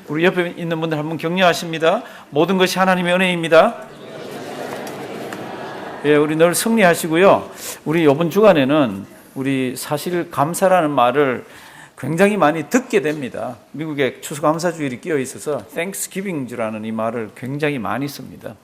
우리 옆에 있는 분들 한번 격려하십니다. 모든 것이 하나님의 은혜입니다. 예, 우리 늘 승리하시고요. 우리 이번 주간에는 우리 사실 감사라는 말을 굉장히 많이 듣게 됩니다. 미국의 추수감사주일이 끼어 있어서 Thanksgiving라는 이 말을 굉장히 많이 씁니다.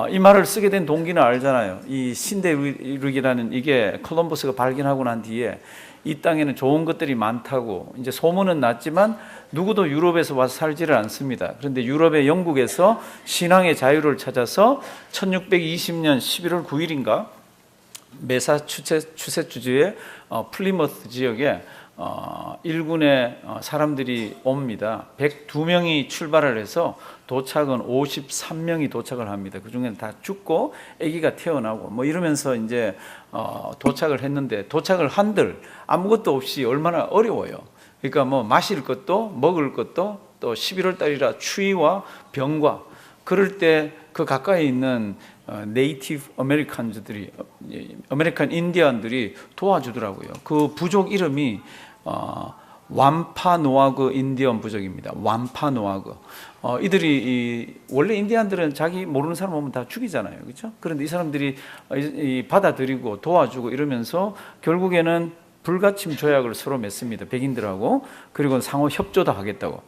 이 말을 쓰게 된 동기는 알잖아요. 이 신대륙이라는 이게 콜럼버스가 발견하고 난 뒤에 이 땅에는 좋은 것들이 많다고 이제 소문은 났지만 누구도 유럽에서 와서 살지를 않습니다. 그런데 유럽의 영국에서 신앙의 자유를 찾아서 1620년 11월 9일인가 매사추세츠주의 플리머스 지역에 일군의 사람들이 옵니다. 102명이 출발을 해서 도착은 53명이 도착을 합니다. 그 중에는 다 죽고 아기가 태어나고 뭐 이러면서 이제 도착을 했는데 도착을 한들 아무것도 없이 얼마나 어려워요. 그러니까 뭐 마실 것도 먹을 것도 또 11월 달이라 추위와 병과 그럴 때 그 가까이 있는 네이티브 아메리칸들이 아메리칸 인디언들이 도와주더라고요. 그 부족 이름이 완파노아그 인디언 부족입니다. 완파노아그. 이들이 원래 인디언들은 자기 모르는 사람 오면 다 죽이잖아요, 그렇죠? 그런데 이 사람들이 받아들이고 도와주고 이러면서 결국에는 불가침 조약을 서로 맺습니다. 백인들하고. 그리고 상호 협조도 하겠다고.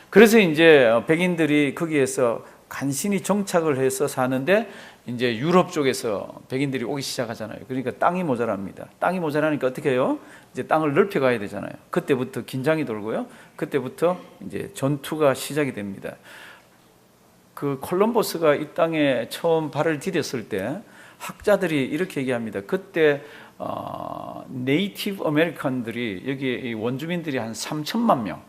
그래서 이제 백인들이 거기에서 간신히 정착을 해서 사는데 이제 유럽 쪽에서 백인들이 오기 시작하잖아요. 그러니까 땅이 모자랍니다. 땅이 모자라니까 어떻게 해요? 이제 땅을 넓혀 가야 되잖아요. 그때부터 긴장이 돌고요. 그때부터 이제 전투가 시작이 됩니다. 그 콜럼버스가 이 땅에 처음 발을 디뎠을 때 학자들이 이렇게 얘기합니다. 그때 네이티브 아메리칸들이 여기 원주민들이 한 3천만 명,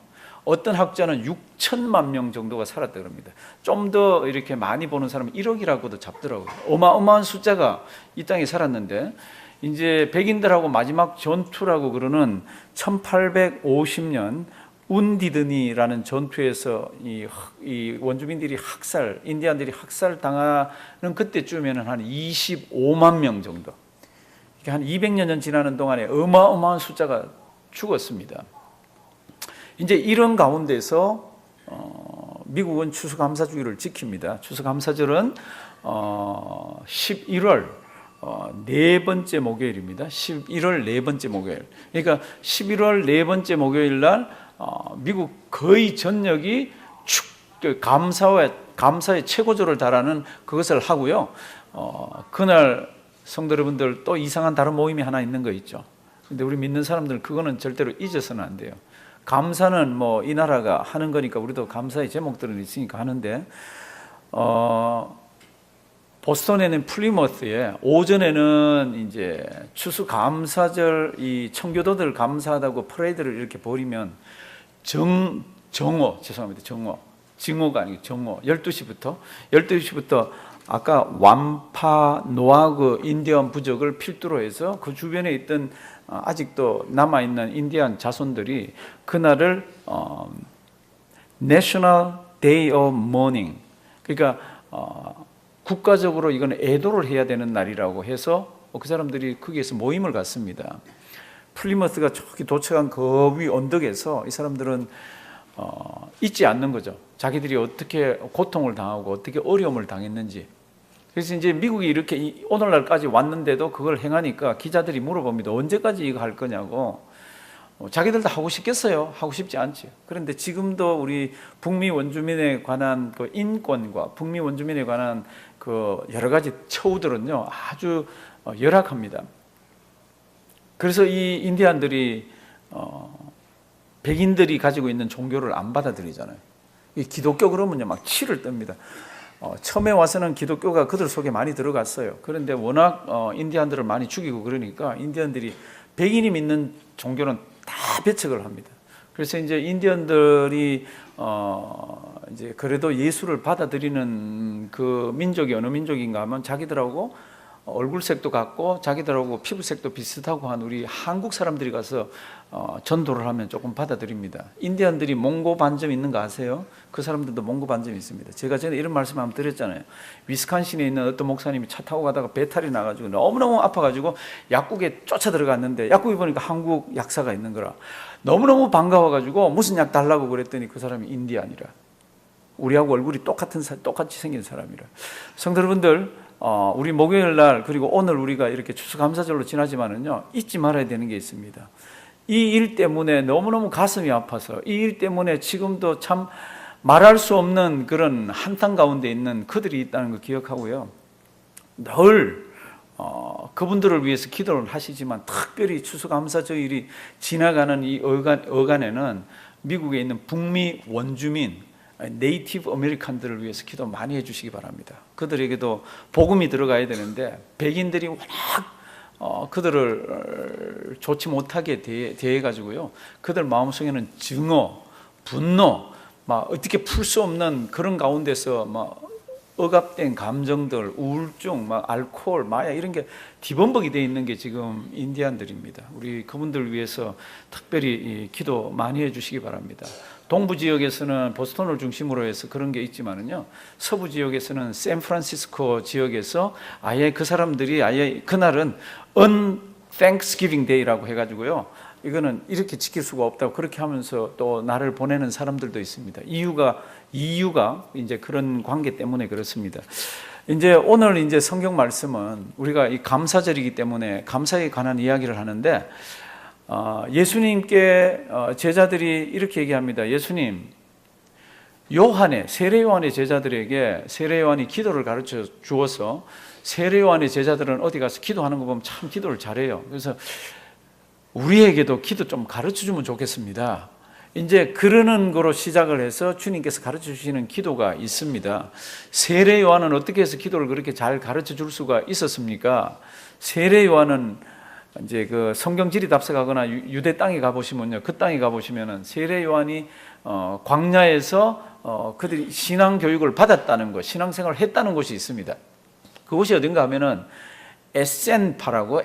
어떤 학자는 6천만 명 정도가 살았다 그럽니다. 좀 더 이렇게 많이 보는 사람은 1억이라고도 잡더라고요. 어마어마한 숫자가 이 땅에 살았는데 이제 백인들하고 마지막 전투라고 그러는 1850년 운디드니라는 전투에서 이 원주민들이 인디안들이 학살당하는 그때쯤에는 한 25만 명 정도. 한 200여 년 지나는 동안에 어마어마한 숫자가 죽었습니다. 이제 이런 가운데서 미국은 추수감사주의를 지킵니다. 추수감사절은 11월 네 번째 목요일입니다. 11월 네 번째 목요일. 그러니까 11월 네 번째 목요일 날 미국 거의 전역이 감사의 최고조를 달하는 그것을 하고요. 그날 성도 여러분들 또 이상한 다른 모임이 하나 있는 거 있죠. 근데 우리 믿는 사람들은 그거는 절대로 잊어서는 안 돼요. 감사는 뭐 이 나라가 하는 거니까 우리도 감사의 제목들은 있으니까 하는데 보스턴에는 플리머스에 오전에는 이제 추수감사절 이 청교도들 감사하다고 퍼레이드를 이렇게 벌이면 증오가 아니고 정오 12시부터 아까 완파 노아그 인디언 부족을 필두로 해서 그 주변에 있던 아직도 남아있는 인디안 자손들이 그날을 National Day of Mourning, 그러니까 국가적으로 이건 애도를 해야 되는 날이라고 해서 그 사람들이 거기에서 모임을 갖습니다. 플리머스가 저기 도착한 그 위 언덕에서 이 사람들은 잊지 않는 거죠. 자기들이 어떻게 고통을 당하고 어떻게 어려움을 당했는지. 그래서 이제 미국이 이렇게 오늘날까지 왔는데도 그걸 행하니까 기자들이 물어봅니다. 언제까지 이거 할 거냐고. 자기들도 하고 싶겠어요? 하고 싶지 않죠. 그런데 지금도 우리 북미 원주민에 관한 그 인권과 북미 원주민에 관한 그 여러 가지 처우들은요 아주 열악합니다. 그래서 이 인디안들이 백인들이 가지고 있는 종교를 안 받아들이잖아요. 이 기독교 그러면요 막 치를 뜹니다. 처음에 와서는 기독교가 그들 속에 많이 들어갔어요. 그런데 워낙 인디안들을 많이 죽이고 그러니까 인디안들이 백인이 믿는 종교는 다 배척을 합니다. 그래서 이제 인디언들이 이제 그래도 예수를 받아들이는 그 민족이 어느 민족인가 하면 자기들하고 얼굴색도 같고 자기들하고 피부색도 비슷하고 한 우리 한국 사람들이 가서 전도를 하면 조금 받아들입니다. 인디언들이 몽고 반점 있는 거 아세요? 그 사람들도 몽고 반점이 있습니다. 제가 전에 이런 말씀 한번 드렸잖아요. 위스콘신에 있는 어떤 목사님이 차 타고 가다가 배탈이 나가지고 너무너무 아파가지고 약국에 쫓아 들어갔는데 약국에 보니까 한국 약사가 있는 거라 너무너무 반가워가지고 무슨 약 달라고 그랬더니 그 사람이 인디안이라. 우리하고 얼굴이 똑같이 생긴 사람이라. 성도 여러분들, 우리 목요일 날 그리고 오늘 우리가 이렇게 추수감사절로 지나지만은요, 잊지 말아야 되는 게 있습니다. 이 일 때문에 너무너무 가슴이 아파서, 이 일 때문에 지금도 참 말할 수 없는 그런 한탄 가운데 있는 그들이 있다는 걸 기억하고요. 늘 그분들을 위해서 기도를 하시지만, 특별히 추수감사절이 지나가는 이 어간에는 미국에 있는 북미 원주민, 네이티브 아메리칸들을 위해서 기도 많이 해주시기 바랍니다. 그들에게도 복음이 들어가야 되는데, 백인들이 워낙 그들을 좋지 못하게 대해가지고요, 그들 마음속에는 증오, 분노, 막 어떻게 풀 수 없는 그런 가운데서 막 억압된 감정들, 우울증, 막 알코올, 마약 이런 게 뒤범벅이 되어 있는 게 지금 인디안들입니다. 우리 그분들 위해서 특별히 기도 많이 해주시기 바랍니다. 동부 지역에서는 보스턴을 중심으로 해서 그런 게 있지만은요, 서부 지역에서는 샌프란시스코 지역에서 아예 그 사람들이 아예 그날은 Thanksgiving Day라고 해가지고요, 이거는 이렇게 지킬 수가 없다고 그렇게 하면서 또 날을 보내는 사람들도 있습니다. 이유가 이제 그런 관계 때문에 그렇습니다. 이제 오늘 이제 성경 말씀은 우리가 이 감사절이기 때문에 감사에 관한 이야기를 하는데, 예수님께 제자들이 이렇게 얘기합니다. 예수님, 세례 요한의 제자들에게 세례 요한이 기도를 가르쳐 주어서, 세례 요한의 제자들은 어디 가서 기도하는 거 보면 참 기도를 잘해요. 그래서 우리에게도 기도 좀 가르쳐 주면 좋겠습니다. 이제 그러는 거로 시작을 해서 주님께서 가르쳐 주시는 기도가 있습니다. 세례 요한은 어떻게 해서 기도를 그렇게 잘 가르쳐 줄 수가 있었습니까? 세례 요한은 이제 그 성경 지리답석하거나 유대 땅에 가보시면요, 그 땅에 가보시면은 세례 요한이 광야에서 그들이 신앙 교육을 받았다는 것, 신앙생활을 했다는 곳이 있습니다. 그곳이 어딘가 하면은 에센파라고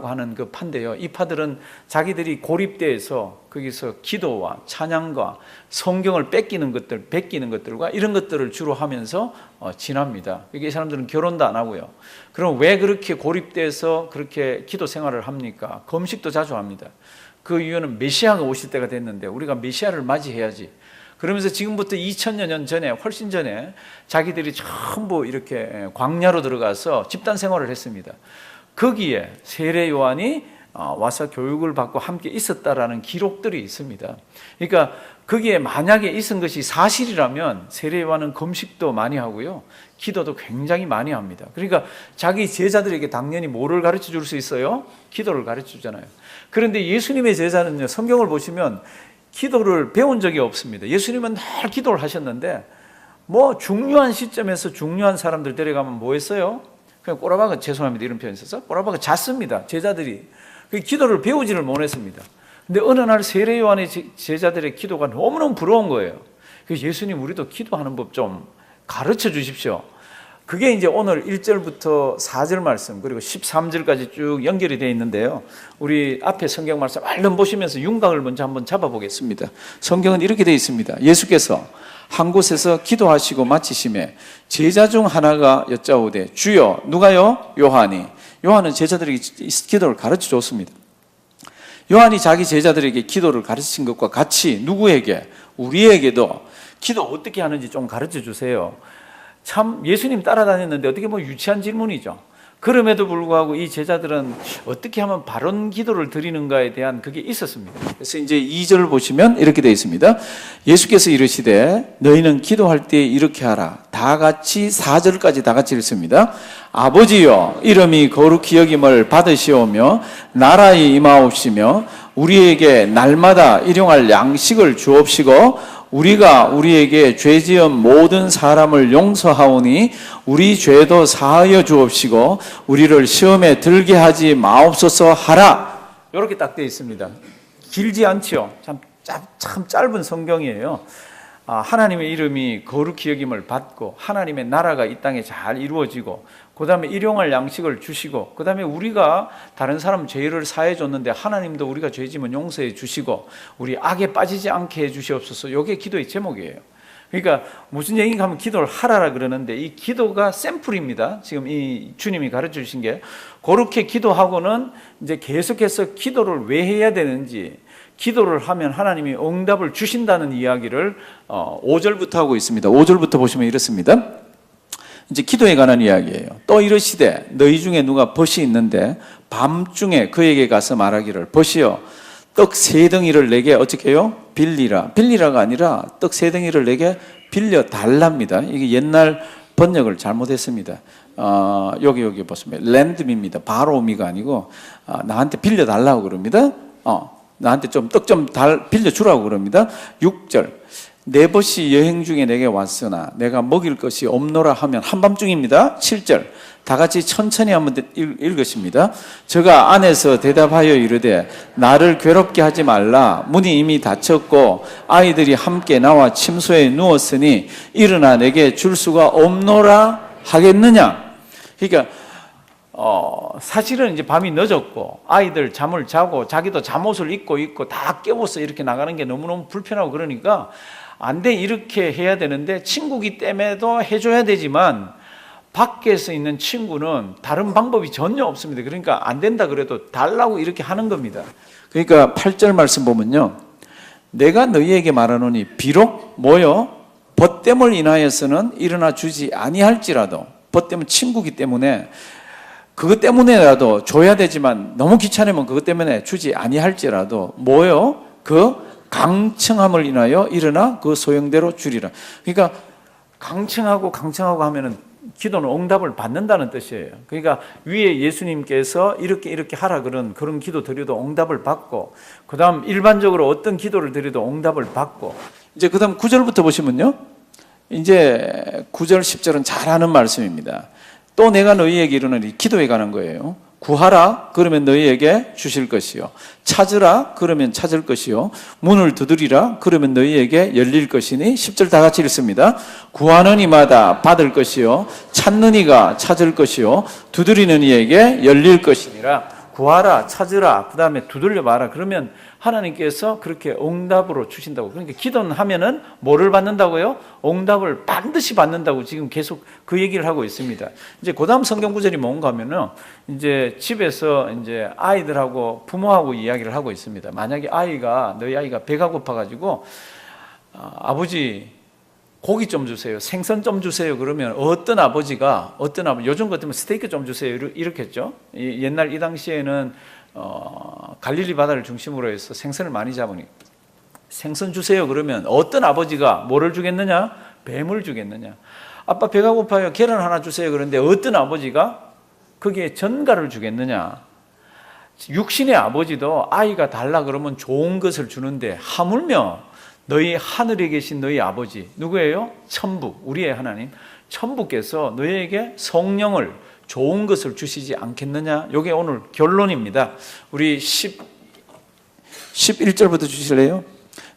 하는 그 파인데요, 이 파들은 자기들이 고립되어서 거기서 기도와 찬양과 성경을 베끼는 것들과 이런 것들을 주로 하면서 지납니다. 이 사람들은 결혼도 안 하고요. 그럼 왜 그렇게 고립돼서 그렇게 기도 생활을 합니까? 금식도 자주 합니다. 그 이유는 메시아가 오실 때가 됐는데 우리가 메시아를 맞이해야지. 그러면서 지금부터 2000여 년 전에, 훨씬 전에 자기들이 전부 이렇게 광야로 들어가서 집단 생활을 했습니다. 거기에 세례 요한이 와서 교육을 받고 함께 있었다라는 기록들이 있습니다. 그러니까 거기에 만약에 있은 것이 사실이라면 세례 요한은 금식도 많이 하고요, 기도도 굉장히 많이 합니다. 그러니까 자기 제자들에게 당연히 뭐를 가르쳐 줄 수 있어요? 기도를 가르쳐 주잖아요. 그런데 예수님의 제자는요, 성경을 보시면 기도를 배운 적이 없습니다. 예수님은 늘 기도를 하셨는데, 뭐 중요한 시점에서 중요한 사람들 데려가면 뭐 했어요? 그냥 꼬라박아, 죄송합니다, 이런 표현이 있어서 꼬라박아 잤습니다. 제자들이 그 기도를 배우지를 못했습니다. 근데 어느 날 세례 요한의 제자들의 기도가 너무너무 부러운 거예요. 그래서 예수님, 우리도 기도하는 법 좀 가르쳐 주십시오. 그게 이제 오늘 1절부터 4절 말씀, 그리고 13절까지 쭉 연결이 되어 있는데요, 우리 앞에 성경 말씀 얼른 보시면서 윤곽을 먼저 한번 잡아보겠습니다. 성경은 이렇게 되어 있습니다. 예수께서 한 곳에서 기도하시고 마치심에 제자 중 하나가 여짜오되, 주여, 누가요? 요한이. 요한은 제자들에게 기도를 가르쳐 줬습니다. 요한이 자기 제자들에게 기도를 가르친 것과 같이 누구에게? 우리에게도 기도 어떻게 하는지 좀 가르쳐 주세요. 참 예수님 따라다녔는데 어떻게 뭐 유치한 질문이죠. 그럼에도 불구하고 이 제자들은 어떻게 하면 바른 기도를 드리는가에 대한 그게 있었습니다. 그래서 이제 2절을 보시면 이렇게 되어 있습니다. 예수께서 이르시되 너희는 기도할 때 이렇게 하라. 다 같이 4절까지 다 같이 읽습니다. 아버지여, 이름이 거룩히 여김을 받으시오며 나라에 임하옵시며 우리에게 날마다 일용할 양식을 주옵시고 우리가 우리에게 죄 지은 모든 사람을 용서하오니 우리 죄도 사하여 주옵시고 우리를 시험에 들게 하지 마옵소서 하라. 이렇게 딱 되어 있습니다. 길지 않죠? 참 짧은 성경이에요. 하나님의 이름이 거룩히 여김을 받고 하나님의 나라가 이 땅에 잘 이루어지고, 그 다음에 일용할 양식을 주시고, 그 다음에 우리가 다른 사람 죄를 사해 줬는데 하나님도 우리가 죄 지면 용서해 주시고 우리 악에 빠지지 않게 해 주시옵소서. 이게 기도의 제목이에요. 그러니까 무슨 얘기인가 하면 기도를 하라라 그러는데, 이 기도가 샘플입니다. 지금 이 주님이 가르쳐 주신 게, 그렇게 기도하고는 이제 계속해서 기도를 왜 해야 되는지, 기도를 하면 하나님이 응답을 주신다는 이야기를 5절부터 하고 있습니다. 5절부터 보시면 이렇습니다. 이제 기도에 관한 이야기예요. 또 이르시되 너희 중에 누가 벗이 있는데 밤중에 그에게 가서 말하기를 벗이여 떡 세 덩이를 내게 어떻게 해요? 빌리라. 빌리라가 아니라 떡 세 덩이를 내게 빌려 달랍니다. 이게 옛날 번역을 잘못했습니다. 여기 보시면 랜드미입니다. 바로미가 아니고 나한테 빌려 달라고 그럽니다. 나한테 좀 떡 좀 빌려 주라고 그럽니다. 6절 내 벗이 여행 중에 내게 왔으나 내가 먹일 것이 없노라 하면 한밤중입니다. 7절 다 같이 천천히 한번 읽으십니다. 저가 안에서 대답하여 이르되 나를 괴롭게 하지 말라. 문이 이미 닫혔고 아이들이 함께 나와 침소에 누웠으니 일어나 내게 줄 수가 없노라 하겠느냐. 그러니까 사실은 이제 밤이 늦었고 아이들 잠을 자고 자기도 잠옷을 입고 다 깨워서 이렇게 나가는 게 너무너무 불편하고 그러니까 안 돼, 이렇게 해야 되는데 친구기 때문에도 해줘야 되지만 밖에서 있는 친구는 다른 방법이 전혀 없습니다. 그러니까 안 된다 그래도 달라고 이렇게 하는 겁니다. 그러니까 8절 말씀 보면요, 내가 너희에게 말하노니 비록 뭐요? 벗됨을 인하여서는 일어나 주지 아니할지라도, 벗됨은 친구기 때문에 그것 때문에라도 줘야 되지만 너무 귀찮으면 그것 때문에 주지 아니할지라도 뭐요? 그 강청함을 인하여 일어나 그 소형대로 주리라. 그러니까 강청하고 하면은 기도는 응답을 받는다는 뜻이에요. 그러니까 위에 예수님께서 이렇게 하라 그런 기도 드려도 응답을 받고, 그 다음 일반적으로 어떤 기도를 드려도 응답을 받고, 이제 그 다음 9절부터 보시면요, 이제 9절 10절은 잘 아는 말씀입니다. 또 내가 너희에게 이르노니, 기도에 관한 거예요. 구하라 그러면 너희에게 주실 것이요, 찾으라 그러면 찾을 것이요, 문을 두드리라 그러면 너희에게 열릴 것이니. 10절 다 같이 읽습니다. 구하는 이마다 받을 것이요, 찾는 이가 찾을 것이요, 두드리는 이에게 열릴 것이니라. 구하라, 찾으라, 그 다음에 두들려 봐라. 그러면 하나님께서 그렇게 응답으로 주신다고. 그러니까 기도는 하면은 뭐를 받는다고요? 응답을 반드시 받는다고 지금 계속 그 얘기를 하고 있습니다. 이제 그 다음 성경 구절이 뭔가 하면은, 이제 집에서 이제 아이들하고 부모하고 이야기를 하고 있습니다. 만약에 너희 아이가 배가 고파가지고, 아버지, 고기 좀 주세요, 생선 좀 주세요. 그러면 어떤 아버지, 요즘 같으면 스테이크 좀 주세요, 이렇게 했죠. 옛날 이 당시에는 갈릴리 바다를 중심으로 해서 생선을 많이 잡으니 생선 주세요. 그러면 어떤 아버지가 뭐를 주겠느냐? 뱀을 주겠느냐? 아빠 배가 고파요, 계란 하나 주세요. 그런데 어떤 아버지가 거기에 전갈을 주겠느냐? 육신의 아버지도 아이가 달라 그러면 좋은 것을 주는데, 하물며 너희 하늘에 계신 너희 아버지, 누구예요? 천부, 우리의 하나님 천부께서 너희에게 성령을, 좋은 것을 주시지 않겠느냐? 이게 오늘 결론입니다. 우리 11절부터 주실래요?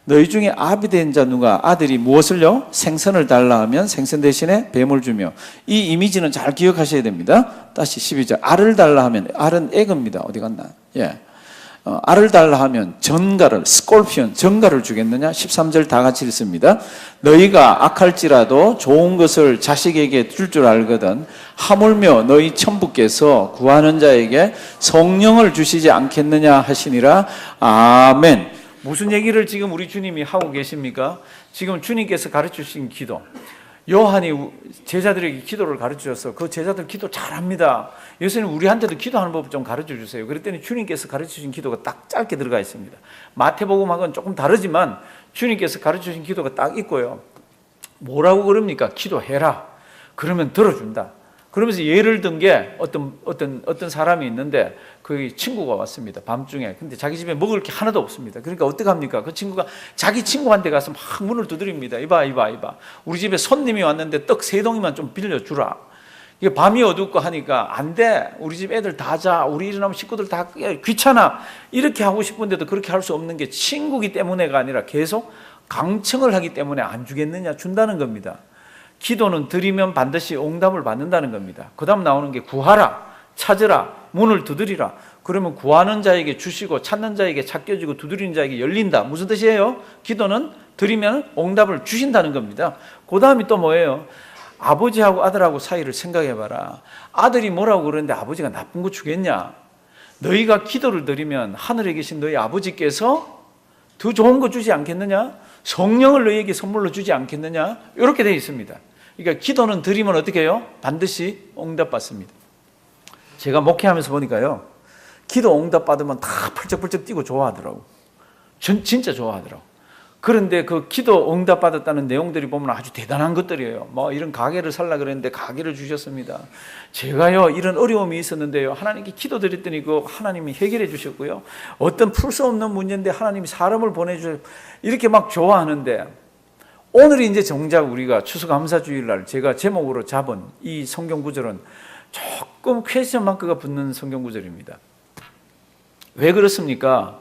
너희 중에 아비된 자 누가 아들이 무엇을요? 생선을 달라 하면 생선 대신에 뱀을 주며. 이 이미지는 잘 기억하셔야 됩니다. 다시 12절, 알을 달라 하면, 알은 에그입니다. 어디 갔나? 알을 달라 하면 전갈을, 스콜피언, 전갈을 주겠느냐? 13절 다 같이 읽습니다. 너희가 악할지라도 좋은 것을 자식에게 줄 줄 알거든 하물며 너희 천부께서 구하는 자에게 성령을 주시지 않겠느냐 하시니라. 아멘. 무슨 얘기를 지금 우리 주님이 하고 계십니까? 지금 주님께서 가르치신 기도, 요한이 제자들에게 기도를 가르치셔서 그 제자들 기도 잘합니다. 예수님 우리한테도 기도하는 법 좀 가르쳐 주세요. 그랬더니 주님께서 가르치신 기도가 딱 짧게 들어가 있습니다. 마태복음하고는 조금 다르지만 주님께서 가르치신 기도가 딱 있고요. 뭐라고 그럽니까? 기도해라. 그러면 들어준다. 그러면서 예를 든 게 어떤 사람이 있는데 그 친구가 왔습니다. 밤중에. 근데 자기 집에 먹을 게 하나도 없습니다. 그러니까 어떡합니까? 그 친구가 자기 친구한테 가서 막 문을 두드립니다. 이봐. 우리 집에 손님이 왔는데 떡 3덩이만 좀 빌려주라. 이게 밤이 어둡고 하니까 안 돼. 우리 집 애들 다 자. 우리 일어나면 식구들 다 귀찮아. 이렇게 하고 싶은데도 그렇게 할 수 없는 게 친구기 때문에가 아니라 계속 강청을 하기 때문에 안 주겠느냐? 준다는 겁니다. 기도는 드리면 반드시 응답을 받는다는 겁니다. 그 다음 나오는 게 구하라, 찾으라, 문을 두드리라. 그러면 구하는 자에게 주시고 찾는 자에게 찾겨지고 두드리는 자에게 열린다. 무슨 뜻이에요? 기도는 드리면 응답을 주신다는 겁니다. 그 다음이 또 뭐예요? 아버지하고 아들하고 사이를 생각해봐라. 아들이 뭐라고 그러는데 아버지가 나쁜 거 주겠냐? 너희가 기도를 드리면 하늘에 계신 너희 아버지께서 더 좋은 거 주지 않겠느냐? 성령을 너희에게 선물로 주지 않겠느냐? 이렇게 되어 있습니다. 그러니까 기도는 드리면 어떻게 해요? 반드시 응답받습니다. 제가 목회하면서 보니까요, 기도 응답받으면 다 펄쩍펄쩍 뛰고 좋아하더라고. 진짜 좋아하더라고. 그런데 그 기도 응답받았다는 내용들이 보면 아주 대단한 것들이에요. 뭐 이런 가게를 살라 그랬는데 가게를 주셨습니다. 제가요 이런 어려움이 있었는데요, 하나님께 기도드렸더니 그 하나님이 해결해 주셨고요. 어떤 풀 수 없는 문제인데 하나님이 사람을 보내주셔서 이렇게 막 좋아하는데, 오늘이 이제 정작 우리가 추수감사주일날 제가 제목으로 잡은 이 성경 구절은 조금 퀘스천 마크가 붙는 성경 구절입니다. 왜 그렇습니까?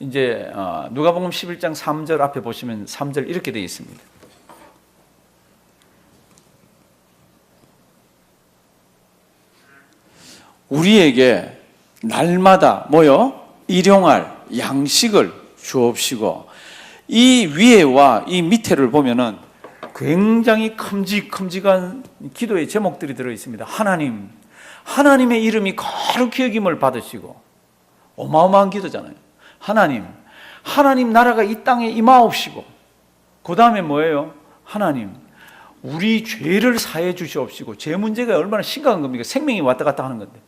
이제 누가복음 11장 3절 앞에 보시면 3절 이렇게 되어 있습니다. 우리에게 날마다 뭐요? 일용할 양식을 주옵시고. 이 위에와 이 밑에를 보면은 굉장히 큼직큼직한 기도의 제목들이 들어 있습니다. 하나님, 하나님의 이름이 거룩히 여김을 받으시고. 어마어마한 기도잖아요. 하나님, 하나님 나라가 이 땅에 임하옵시고. 그 다음에 뭐예요? 하나님, 우리 죄를 사해 주시옵시고. 죄 문제가 얼마나 심각한 겁니까? 생명이 왔다 갔다 하는 건데.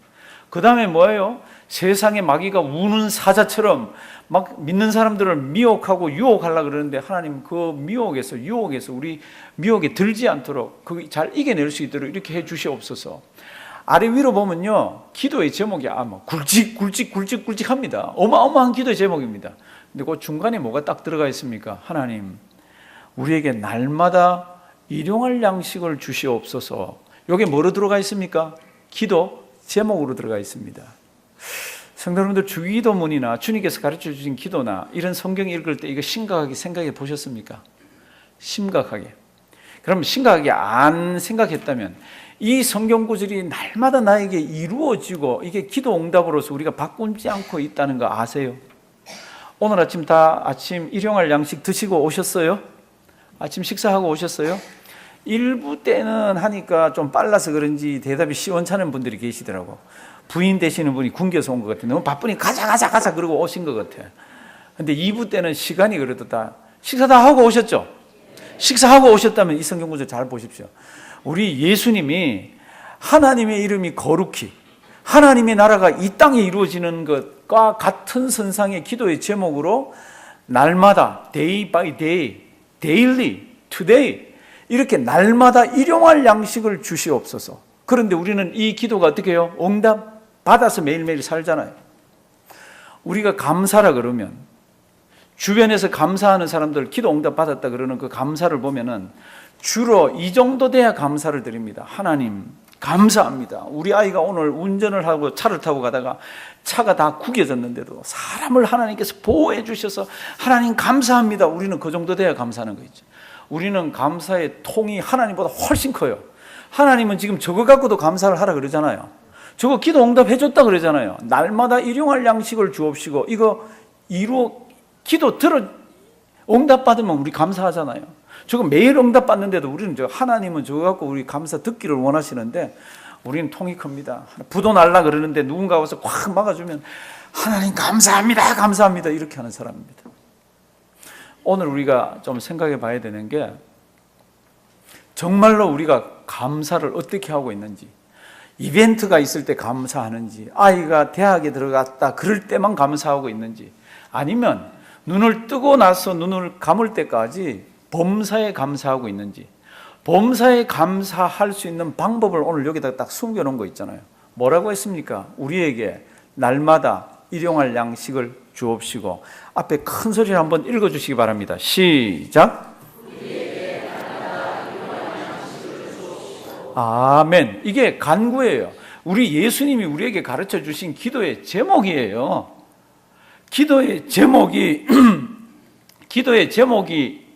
그 다음에 뭐예요? 세상의 마귀가 우는 사자처럼 막 믿는 사람들을 미혹하고 유혹하려고 그러는데, 하나님 그 미혹에서 유혹에서 우리 미혹에 들지 않도록 그 잘 이겨낼 수 있도록 이렇게 해 주시옵소서. 아래 위로 보면요, 기도의 제목이 아마 굵직굵직합니다. 어마어마한 기도의 제목입니다. 근데 그 중간에 뭐가 딱 들어가 있습니까? 하나님, 우리에게 날마다 일용할 양식을 주시옵소서. 이게 뭐로 들어가 있습니까? 기도 제목으로 들어가 있습니다. 성도 여러분들, 주기도문이나 주님께서 가르쳐 주신 기도나 이런 성경 읽을 때 이거 심각하게 생각해 보셨습니까? 심각하게. 그럼 심각하게 안 생각했다면 이 성경 구절이 날마다 나에게 이루어지고 이게 기도 응답으로서 우리가 바꾸지 않고 있다는 거 아세요? 오늘 아침 다 아침 일용할 양식 드시고 오셨어요? 아침 식사하고 오셨어요? 일부 때는 하니까 좀 빨라서 그런지 대답이 시원찮은 분들이 계시더라고. 부인 되시는 분이 굶겨서 온 것 같아요. 너무 바쁘니 가자 그러고 오신 것 같아요. 근데 2부 때는 시간이 그래도 다 식사 다 하고 오셨죠? 식사하고 오셨다면 이 성경 구절 잘 보십시오. 우리 예수님이 하나님의 이름이 거룩히, 하나님의 나라가 이 땅에 이루어지는 것과 같은 선상의 기도의 제목으로 날마다 day by day, daily, today 이렇게 날마다 일용할 양식을 주시옵소서. 그런데 우리는 이 기도가 어떻게 해요? 응답 받아서 매일매일 살잖아요. 우리가 감사라 그러면 주변에서 감사하는 사람들 기도 응답 받았다 그러는 그 감사를 보면은 주로 이 정도 돼야 감사를 드립니다. 하나님 감사합니다. 우리 아이가 오늘 운전을 하고 차를 타고 가다가 차가 다 구겨졌는데도 사람을 하나님께서 보호해 주셔서 하나님 감사합니다. 우리는 그 정도 돼야 감사하는 거 있죠. 우리는 감사의 통이 하나님보다 훨씬 커요. 하나님은 지금 저거 갖고도 감사를 하라 그러잖아요. 저거 기도 응답해 줬다 그러잖아요. 날마다 일용할 양식을 주옵시고. 이거 기도 응답 받으면 우리 감사하잖아요. 저거 매일 응답 받는데도 우리는 하나님은 저거 갖고 우리 감사 듣기를 원하시는데 우리는 통이 큽니다. 부도 날라 그러는데 누군가 와서 꽉 막아주면 하나님 감사합니다 이렇게 하는 사람입니다. 오늘 우리가 좀 생각해 봐야 되는 게, 정말로 우리가 감사를 어떻게 하고 있는지, 이벤트가 있을 때 감사하는지, 아이가 대학에 들어갔다 그럴 때만 감사하고 있는지, 아니면 눈을 뜨고 나서 눈을 감을 때까지 범사에 감사하고 있는지, 범사에 감사할 수 있는 방법을 오늘 여기다 딱 숨겨놓은 거 있잖아요. 뭐라고 했습니까? 우리에게 날마다 일용할 양식을 주옵시고. 앞에 큰 소리를 한번 읽어주시기 바랍니다. 시작. 아멘. 이게 간구예요. 우리 예수님이 우리에게 가르쳐 주신 기도의 제목이에요. 기도의 제목이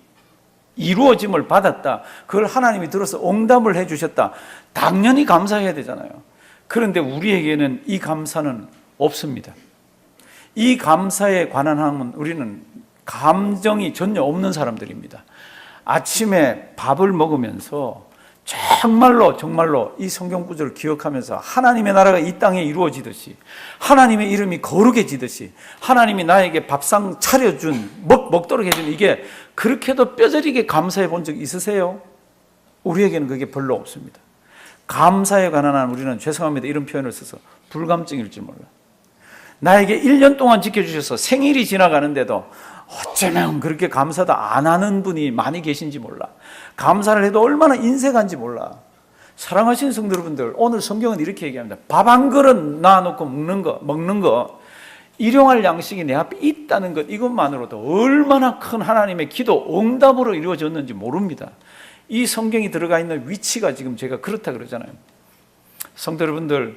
이루어짐을 받았다. 그걸 하나님이 들어서 응답을 해 주셨다. 당연히 감사해야 되잖아요. 그런데 우리에게는 이 감사는 없습니다. 이 감사에 관한 함은 우리는 감정이 전혀 없는 사람들입니다. 아침에 밥을 먹으면서 정말로 이 성경 구절을 기억하면서 하나님의 나라가 이 땅에 이루어지듯이, 하나님의 이름이 거룩해지듯이, 하나님이 나에게 밥상 차려준, 먹도록 해준, 이게 그렇게도 뼈저리게 감사해 본 적 있으세요? 우리에게는 그게 별로 없습니다. 감사에 관한 한 우리는, 죄송합니다, 이런 표현을 써서 불감증일지 몰라. 나에게 1년 동안 지켜주셔서 생일이 지나가는데도 어쩌면 그렇게 감사도 안 하는 분이 많이 계신지 몰라. 감사를 해도 얼마나 인색한지 몰라. 사랑하시는 성도 여러분들, 오늘 성경은 이렇게 얘기합니다. 밥 한 그릇 놔놓고 먹는 거, 일용할 양식이 내 앞에 있다는 것, 이것만으로도 얼마나 큰 하나님의 기도 응답으로 이루어졌는지 모릅니다. 이 성경이 들어가 있는 위치가 지금 제가 그렇다 그러잖아요. 성도 여러분들,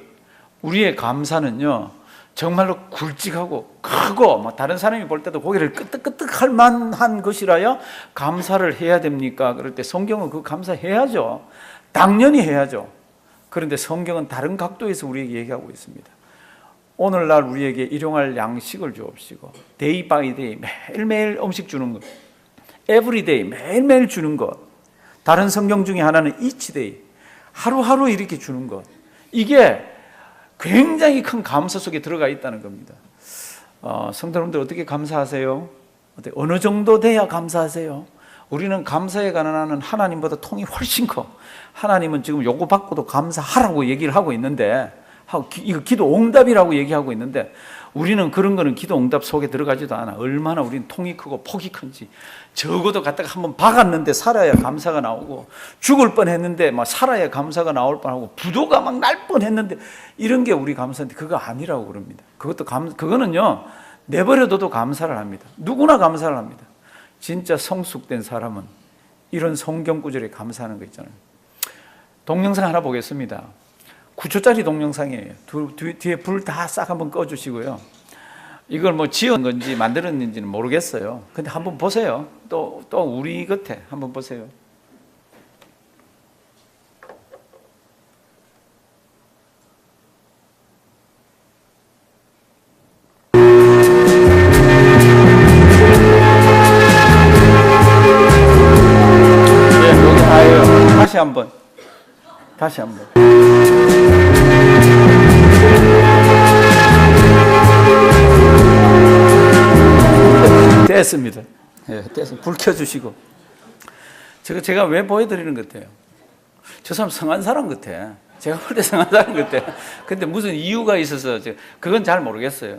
우리의 감사는요, 정말로 굵직하고 크고 다른 사람이 볼 때도 고개를 끄덕끄덕할 만한 것이라야 감사를 해야 됩니까? 그럴 때 성경은 그 감사해야죠. 당연히 해야죠. 그런데 성경은 다른 각도에서 우리에게 얘기하고 있습니다. 오늘날 우리에게 일용할 양식을 주옵시고, 데이 바이 데이, 매일매일 음식 주는 것, 에브리데이, 매일매일 주는 것, 다른 성경 중에 하나는 each day, 하루하루 이렇게 주는 것, 이게 굉장히 큰 감사 속에 들어가 있다는 겁니다. 성도 여러분들, 어떻게 감사하세요? 어느 정도 돼야 감사하세요? 우리는 감사에 관한 하나님보다 통이 훨씬 커. 하나님은 지금 요구받고도 감사하라고 얘기를 하고 있는데, 이거 기도 응답이라고 얘기하고 있는데, 우리는 그런 거는 기도 응답 속에 들어가지도 않아. 얼마나 우리는 통이 크고 폭이 큰지. 적어도 갖다가 한번 박았는데 살아야 감사가 나오고, 죽을 뻔했는데 막 살아야 감사가 나올 뻔하고, 부도가 막 날 뻔했는데, 이런 게 우리 감사인데 그거 아니라고 그럽니다. 그거는요, 내버려둬도 감사를 합니다. 누구나 감사를 합니다. 진짜 성숙된 사람은 이런 성경 구절에 감사하는 거 있잖아요. 동영상 하나 보겠습니다. 9초짜리 동영상이에요. 뒤에 불 다 싹 한번 꺼주시고요. 이걸 뭐 지은 건지 만들었는지는 모르겠어요. 근데 한번 보세요. 또 우리 곁에 한번 보세요. 네, 여기 다예요. 다시 한번. 됐습니다. 예, 됐습니다. 불 켜주시고. 제가 왜 보여드리는 것 같아요? 저 사람 성한 사람 같아. 제가 볼 때 성한 사람 같아. 근데 무슨 이유가 있어서, 그건 잘 모르겠어요.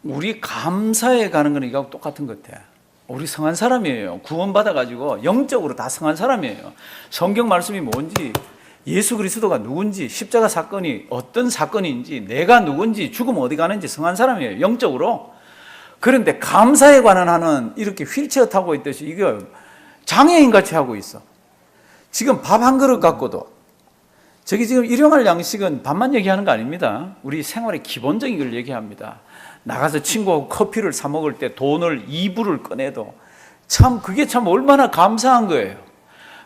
우리 감사에 가는 건 이거하고 똑같은 것 같아. 우리 성한 사람이에요. 구원받아가지고 영적으로 다 성한 사람이에요. 성경 말씀이 뭔지, 예수 그리스도가 누군지, 십자가 사건이 어떤 사건인지, 내가 누군지, 죽으면 어디 가는지 성한 사람이에요. 영적으로. 그런데 감사에 관한 한은 이렇게 휠체어 타고 있듯이 이거 장애인같이 하고 있어. 지금 밥 한 그릇 갖고도, 저기 지금 일용할 양식은 밥만 얘기하는 거 아닙니다. 우리 생활의 기본적인 걸 얘기합니다. 나가서 친구하고 커피를 사 먹을 때 돈을 2불을 꺼내도 그게 참 얼마나 감사한 거예요.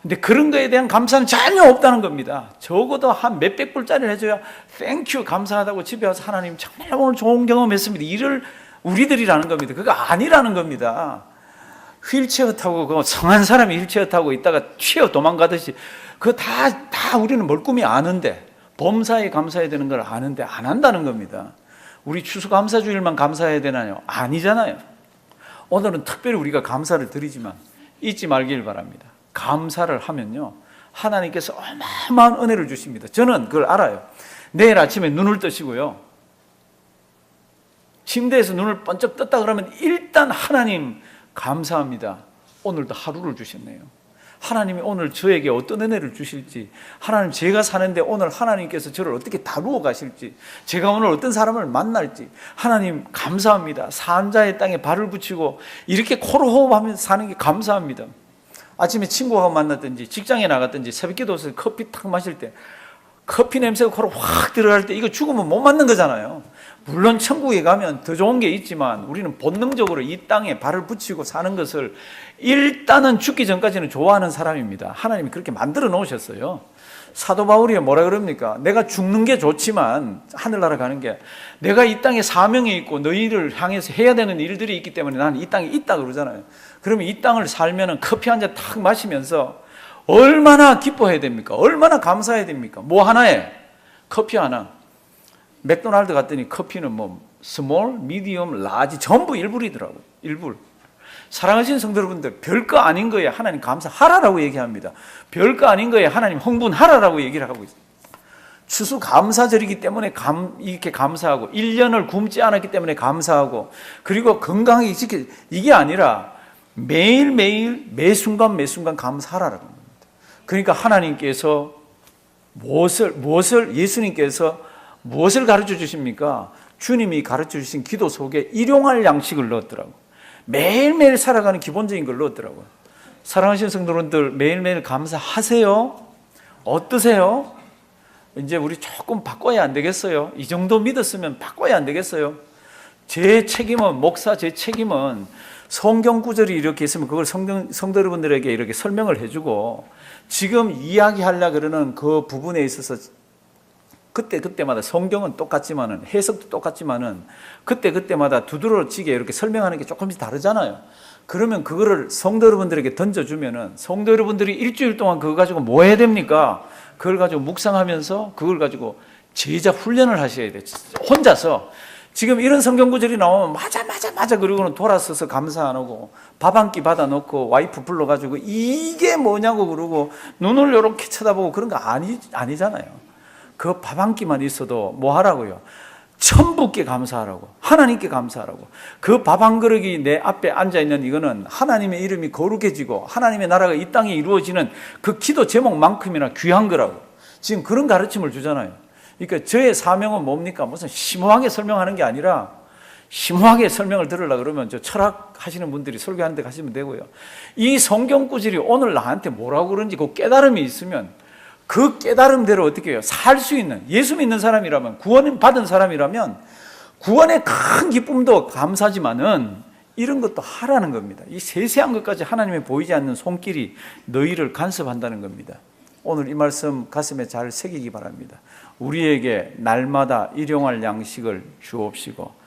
근데 그런 거에 대한 감사는 전혀 없다는 겁니다. 적어도 한 몇백 불짜리를 해줘야 땡큐 감사하다고 집에 와서 하나님 정말 오늘 좋은 경험했습니다, 이를 우리들이라는 겁니다. 그거 아니라는 겁니다. 휠체어 타고, 그 성한 사람이 휠체어 타고 있다가 튀어 도망가듯이, 그거 다 우리는 멀끔히 아는데, 범사에 감사해야 되는 걸 아는데 안 한다는 겁니다. 우리 추수감사주일만 감사해야 되나요? 아니잖아요. 오늘은 특별히 우리가 감사를 드리지만 잊지 말길 바랍니다. 감사를 하면요, 하나님께서 어마어마한 은혜를 주십니다. 저는 그걸 알아요. 내일 아침에 눈을 뜨시고요, 침대에서 눈을 번쩍 떴다 그러면 일단 하나님 감사합니다. 오늘도 하루를 주셨네요. 하나님이 오늘 저에게 어떤 은혜를 주실지, 하나님 제가 사는데 오늘 하나님께서 저를 어떻게 다루어 가실지, 제가 오늘 어떤 사람을 만날지, 하나님 감사합니다. 산자의 땅에 발을 붙이고 이렇게 코로 호흡하면서 사는 게 감사합니다. 아침에 친구하고 만났든지 직장에 나갔든지 새벽기도에서 커피 탁 마실 때 커피 냄새가 코로 확 들어갈 때 이거 죽으면 못 맞는 거잖아요. 물론 천국에 가면 더 좋은 게 있지만 우리는 본능적으로 이 땅에 발을 붙이고 사는 것을 일단은 죽기 전까지는 좋아하는 사람입니다. 하나님이 그렇게 만들어 놓으셨어요. 사도 바울이 뭐라 그럽니까? 내가 죽는 게 좋지만 하늘나라 가는 게, 내가 이 땅에 사명이 있고 너희를 향해서 해야 되는 일들이 있기 때문에 나는 이 땅에 있다 그러잖아요. 그러면 이 땅을 살면은 커피 한 잔 탁 마시면서 얼마나 기뻐해야 됩니까? 얼마나 감사해야 됩니까? 뭐 하나에? 커피 하나. 맥도날드 갔더니 커피는 뭐 스몰, 미디엄, 라지 전부 1불이더라고요. 1불. 사랑하시는 성도 여러분들, 별거 아닌 거에 하나님 감사하라라고 얘기합니다. 별거 아닌 거에 하나님 흥분하라라고 얘기를 하고 있어요. 추수감사절이기 때문에 이렇게 감사하고 1년을 굶지 않았기 때문에 감사하고 그리고 건강하게 지키 이게 아니라 매일매일 매순간 감사하라라고 합니다. 그러니까 하나님께서 예수님께서 무엇을 가르쳐 주십니까? 주님이 가르쳐 주신 기도 속에 일용할 양식을 넣었더라고요. 매일매일 살아가는 기본적인 걸 넣었더라고요. 사랑하시는 성도분들 매일매일 감사하세요? 어떠세요? 이제 우리 조금 바꿔야 안 되겠어요? 이 정도 믿었으면 바꿔야 안 되겠어요? 제 책임은 성경 구절이 이렇게 있으면 그걸 성도 여러분들에게 이렇게 설명을 해주고 지금 이야기하려고 그러는 그 부분에 있어서 그때마다 성경은 똑같지만은 해석도 똑같지만은 그때마다 두드러지게 이렇게 설명하는 게 조금씩 다르잖아요. 그러면 그거를 성도 여러분들에게 던져주면은 성도 여러분들이 일주일 동안 그거 가지고 뭐 해야 됩니까? 그걸 가지고 묵상하면서 그걸 가지고 제자 훈련을 하셔야 돼요. 혼자서. 지금 이런 성경 구절이 나오면 맞아 그러고는 돌아서서 감사 안 하고 밥 한 끼 받아놓고 와이프 불러가지고 이게 뭐냐고 그러고 눈을 이렇게 쳐다보고 그런 거 아니잖아요. 그 밥 한 끼만 있어도 뭐 하라고요? 천부께 감사하라고, 하나님께 감사하라고. 그 밥 한 그릇이 내 앞에 앉아있는 이거는 하나님의 이름이 거룩해지고 하나님의 나라가 이 땅에 이루어지는 그 기도 제목만큼이나 귀한 거라고. 지금 그런 가르침을 주잖아요. 그러니까 저의 사명은 뭡니까? 무슨 심오하게 설명하는 게 아니라 심오하게 설명을 들으려고 그러면 저 철학 하시는 분들이 설교하는 데 가시면 되고요. 이 성경 구절이 오늘 나한테 뭐라고 그런지 그 깨달음이 있으면 그 깨달음대로 어떻게 해요? 살 수 있는, 예수 믿는 사람이라면, 구원 받은 사람이라면 구원의 큰 기쁨도 감사지만은 이런 것도 하라는 겁니다. 이 세세한 것까지 하나님의 보이지 않는 손길이 너희를 간섭한다는 겁니다. 오늘 이 말씀 가슴에 잘 새기기 바랍니다. 우리에게 날마다 일용할 양식을 주옵시고,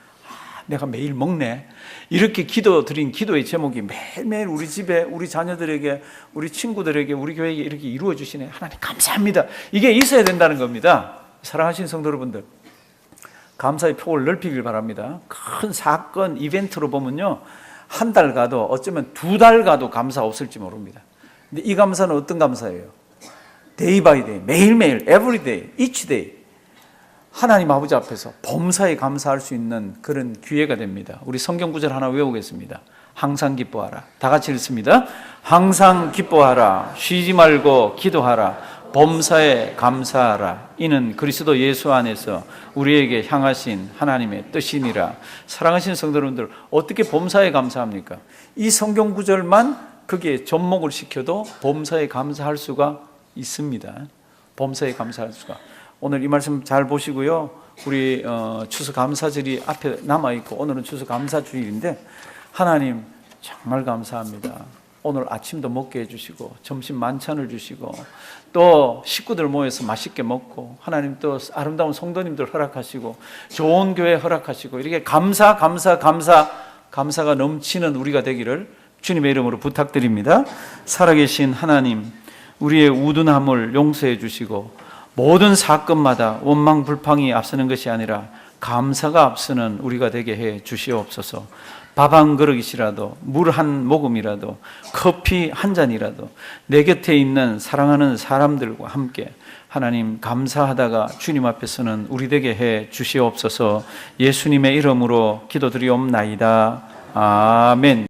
내가 매일 먹네. 이렇게 드린 기도의 제목이 매일매일 우리 집에, 우리 자녀들에게, 우리 친구들에게, 우리 교회에게 이렇게 이루어 주시네. 하나님 감사합니다. 이게 있어야 된다는 겁니다. 사랑하시는 성도 여러분들, 감사의 폭을 넓히길 바랍니다. 큰 사건, 이벤트로 보면요, 한 달 가도 어쩌면 2달 가도 감사 없을지 모릅니다. 근데 이 감사는 어떤 감사예요? 데이 바이 데이, 매일매일, every day, each day. 하나님 아버지 앞에서 범사에 감사할 수 있는 그런 기회가 됩니다. 우리 성경 구절 하나 외우겠습니다. 항상 기뻐하라. 다 같이 읽습니다. 항상 기뻐하라. 쉬지 말고 기도하라. 범사에 감사하라. 이는 그리스도 예수 안에서 우리에게 향하신 하나님의 뜻이니라. 사랑하시는 성도 여러분들, 어떻게 범사에 감사합니까? 이 성경 구절만 그게 접목을 시켜도 범사에 감사할 수가 있습니다. 범사에 감사할 수가. 오늘 이 말씀 잘 보시고요. 우리 추수감사절이 앞에 남아있고 오늘은 추수감사주일인데 하나님 정말 감사합니다. 오늘 아침도 먹게 해주시고 점심 만찬을 주시고 또 식구들 모여서 맛있게 먹고 하나님 또 아름다운 성도님들 허락하시고 좋은 교회 허락하시고 이렇게 감사가 넘치는 우리가 되기를 주님의 이름으로 부탁드립니다. 살아계신 하나님, 우리의 우둔함을 용서해 주시고 모든 사건마다 원망 불평이 앞서는 것이 아니라 감사가 앞서는 우리가 되게 해 주시옵소서. 밥 한 그릇이라도, 물 한 모금이라도, 커피 한 잔이라도 내 곁에 있는 사랑하는 사람들과 함께 하나님 감사하다가 주님 앞에서는 우리 되게 해 주시옵소서. 예수님의 이름으로 기도드리옵나이다. 아멘.